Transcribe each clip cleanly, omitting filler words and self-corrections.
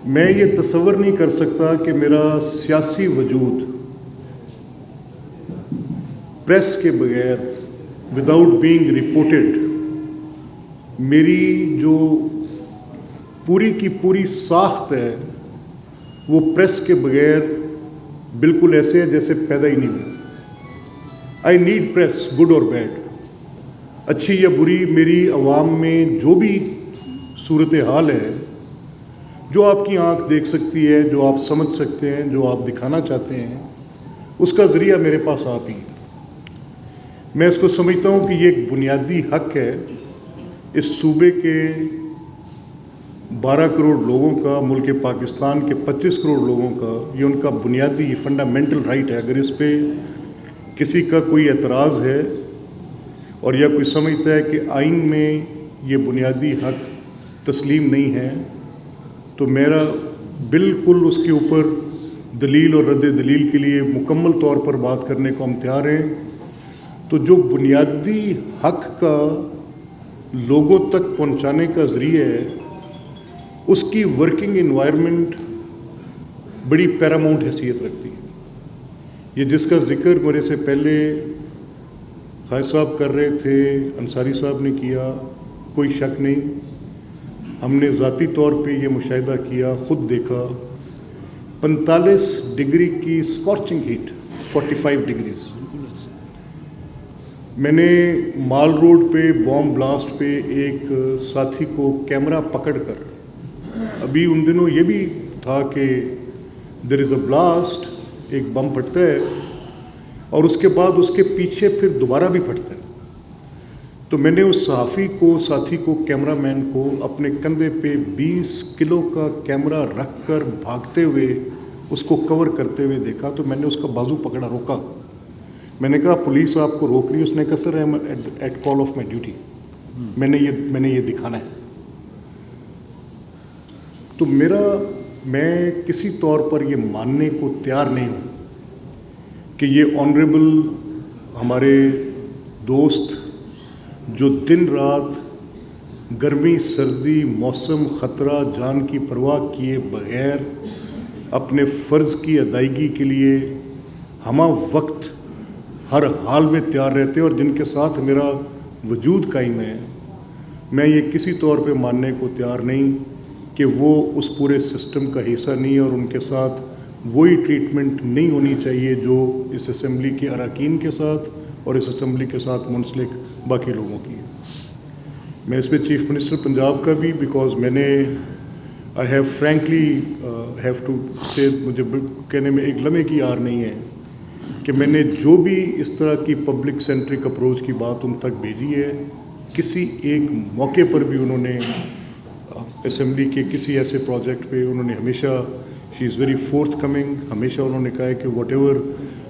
میں یہ تصور نہیں کر سکتا کہ میرا سیاسی وجود پریس کے بغیر وداؤٹ بینگ رپورٹڈ میری جو پوری کی پوری ساخت ہے وہ پریس کے بغیر بالکل ایسے ہے جیسے پیدا ہی نہیں ہوئی. آئی نیڈ پریس گڈ اور بیڈ، اچھی یا بری. میری عوام میں جو بھی صورتحال ہے، جو آپ کی آنکھ دیکھ سکتی ہے، جو آپ سمجھ سکتے ہیں، جو آپ دکھانا چاہتے ہیں، اس کا ذریعہ میرے پاس آپ ہی. میں اس کو سمجھتا ہوں کہ یہ ایک بنیادی حق ہے اس صوبے کے 12 کروڑ لوگوں کا، ملک پاکستان کے 25 کروڑ لوگوں کا. یہ ان کا بنیادی فنڈامنٹل رائٹ ہے. اگر اس پہ کسی کا کوئی اعتراض ہے اور یا کوئی سمجھتا ہے کہ آئین میں یہ بنیادی حق تسلیم نہیں ہے، تو میرا بالکل اس کے اوپر دلیل اور رد دلیل کے لیے مکمل طور پر بات کرنے کو ہم تیار ہیں. تو جو بنیادی حق کا لوگوں تک پہنچانے کا ذریعہ ہے، اس کی ورکنگ انوائرمنٹ بڑی پیراماؤنٹ حیثیت رکھتی ہے. یہ جس کا ذکر میرے سے پہلے خواجہ صاحب کر رہے تھے، انصاری صاحب نے کیا، کوئی شک نہیں. ہم نے ذاتی طور پہ یہ مشاہدہ کیا، خود دیکھا. 45 ڈگری کی اسکارچنگ ہیٹ، 45 ڈگریز. میں نے مال روڈ پہ بام بلاسٹ پہ ایک ساتھی کو کیمرہ پکڑ کر، ابھی ان دنوں یہ بھی تھا کہ دیر از اے بلاسٹ، ایک بم پھٹتا ہے اور اس کے بعد اس کے پیچھے پھر دوبارہ بھی پھٹتا ہے. تو میں نے اس صحافی کو، ساتھی کو، کیمرہ مین کو اپنے کندھے پہ 20 کلو کا کیمرہ رکھ کر بھاگتے ہوئے اس کو کور کرتے ہوئے دیکھا. تو میں نے اس کا بازو پکڑا، روکا. میں نے کہا پولیس آپ کو روک رہی ہے. اس نے کہا sir I am at call of my duty, میں نے یہ دکھانا ہے. تو میں کسی طور پر یہ ماننے کو تیار نہیں ہوں کہ یہ آنریبل ہمارے دوست جو دن رات گرمی سردی موسم خطرہ جان کی پرواہ کیے بغیر اپنے فرض کی ادائیگی کے لیے ہمہ وقت ہر حال میں تیار رہتے اور جن کے ساتھ میرا وجود قائم ہے، میں یہ کسی طور پہ ماننے کو تیار نہیں کہ وہ اس پورے سسٹم کا حصہ نہیں ہے اور ان کے ساتھ وہی ٹریٹمنٹ نہیں ہونی چاہیے جو اس اسمبلی کے اراکین کے ساتھ اور اس اسمبلی کے ساتھ منسلک باقی لوگوں کی ہے. میں اس پہ چیف منسٹر پنجاب کا بھی، بیکاز میں نے I have frankly have to say, مجھے کہنے میں ایک لمحے کی آر نہیں ہے کہ میں نے جو بھی اس طرح کی پبلک سینٹرک اپروچ کی بات ان تک بھیجی ہے، کسی ایک موقع پر بھی انہوں نے اسمبلی کے کسی ایسے پروجیکٹ پہ انہوں نے ہمیشہ شی از ویری فورتھ کمنگ. ہمیشہ انہوں نے کہا ہے کہ واٹ ایور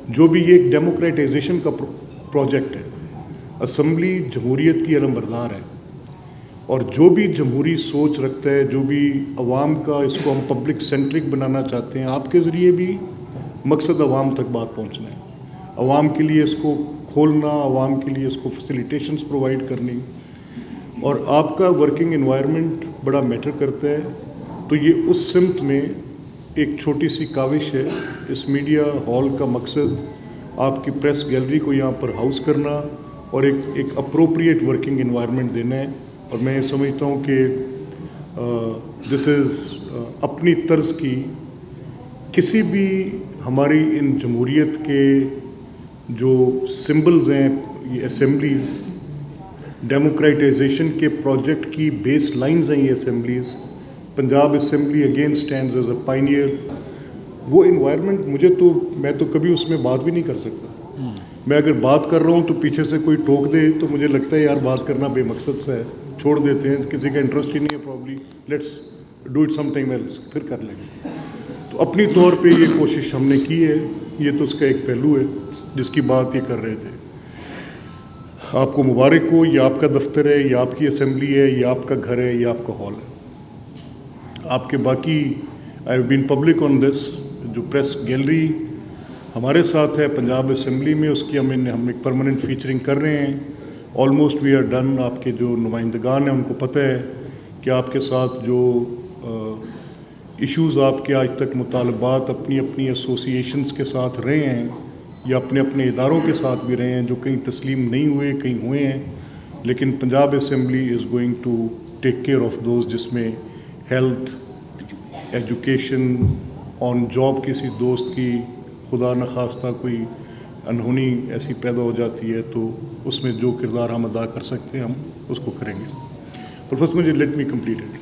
جو بھی یہ ایک ڈیموکریٹائزیشن کا پروجیکٹ ہے، اسمبلی جمہوریت کی علم بردار ہے اور جو بھی جمہوری سوچ رکھتا ہے، جو بھی عوام کا، اس کو ہم پبلک سینٹرک بنانا چاہتے ہیں، آپ کے ذریعے بھی مقصد عوام تک بات پہنچنا ہے، عوام کے لیے اس کو کھولنا، عوام کے لیے اس کو فیسیلیٹیشنز پرووائڈ کرنی، اور آپ کا ورکنگ انوائرمنٹ بڑا میٹر کرتا ہے. تو یہ اس سمت میں ایک چھوٹی سی کاوش ہے. اس میڈیا ہال کا مقصد آپ کی پریس گیلری کو یہاں پر ہاؤس کرنا اور ایک اپروپریٹ ورکنگ انوائرمنٹ دینا ہے. اور میں سمجھتا ہوں کہ دس از اپنی طرز کی کسی بھی ہماری ان جمہوریت کے جو سمبلز ہیں، یہ اسمبلیز ڈیموکریٹائزیشن کے پروجیکٹ کی بیس لائنز ہیں. یہ assemblies, Punjab assembly again stands as a pioneer. وہ انوائرمنٹ میں تو کبھی اس میں بات بھی نہیں کر سکتا. میں اگر بات کر رہا ہوں تو پیچھے سے کوئی ٹوک دے تو مجھے لگتا ہے یار بات کرنا بے مقصد سا ہے، چھوڑ دیتے ہیں، کسی کا انٹرسٹ ہی نہیں ہے probably, let's do it some time else, پھر کر لیں گے. تو اپنی طور پہ یہ کوشش ہم نے کی ہے. یہ تو اس کا ایک پہلو ہے جس کی بات یہ کر رہے تھے. آپ کو مبارک ہو. یہ آپ کا دفتر ہے، یہ آپ کی اسمبلی ہے، یہ آپ کا گھر ہے، یہ آپ کا ہال ہے. آپ کے باقی آئی ہیو بین پبلک آن دس. جو پریس گیلری ہمارے ساتھ ہے پنجاب اسمبلی میں، اس کی ہم ایک پرماننٹ فیچرنگ کر رہے ہیں. Almost we are done. آپ کے جو نمائندگان ہیں ان کو پتہ ہے کہ آپ کے ساتھ جو ایشوز آپ کے آج تک مطالبات اپنی اپنی ایسوسیشنز کے ساتھ رہے ہیں یا اپنے اپنے اداروں کے ساتھ بھی رہے ہیں جو کہیں تسلیم نہیں ہوئے کہیں ہوئے ہیں، لیکن Punjab assembly is going to take care of those, جس میں ہیلتھ، ایجوکیشن، آن جاب کسی دوست کی خدا نخواستہ کوئی انہونی ایسی پیدا ہو جاتی ہے تو اس میں جو کردار ہم ادا کر سکتے ہیں ہم اس کو کریں گے. پر فرسٹ مجھے لیٹ می کمپلیٹ اٹ.